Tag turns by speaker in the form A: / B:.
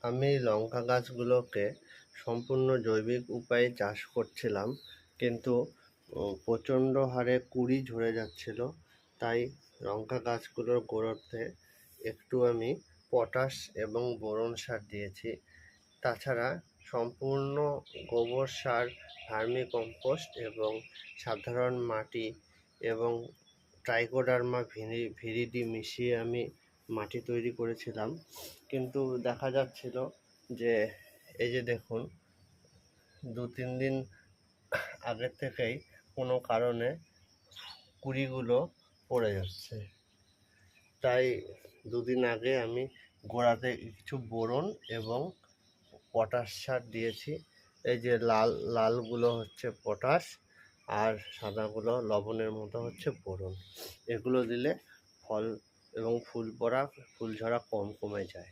A: আমি লঙ্কা গাছগুলোকে সম্পূর্ণ জৈবিক উপায়ে চাষ করছিলাম, কিন্তু প্রচণ্ড হারে কুঁড়ি ঝরে যাচ্ছিল। তাই লঙ্কা গাছগুলোর গোড়াতে একটু আমি পটাশ এবং বোরন সার দিয়েছি। তাছাড়া সম্পূর্ণ গোবর সার, ভার্মি কম্পোস্ট এবং সাধারণ মাটি এবং ট্রাইকোডার্মা ভিরিডি মিশিয়ে আমি মাটি তৈরি করেছিলাম। কিন্তু দেখা যাচ্ছিল যে এই যে দেখুন, 2-3 দিন আগের থেকেই কোনো কারণে কুঁড়িগুলো পড়ে যাচ্ছে। তাই 2 দিন আগে আমি গোড়াতে কিছু বোরন এবং পটাশ সার দিয়েছি। এই যে লাল লালগুলো হচ্ছে পটাশ, আর সাদাগুলো লবণের মতো হচ্ছে বোরন। এগুলো দিলে ফল এবং ফুল ঝরা কমে যায়।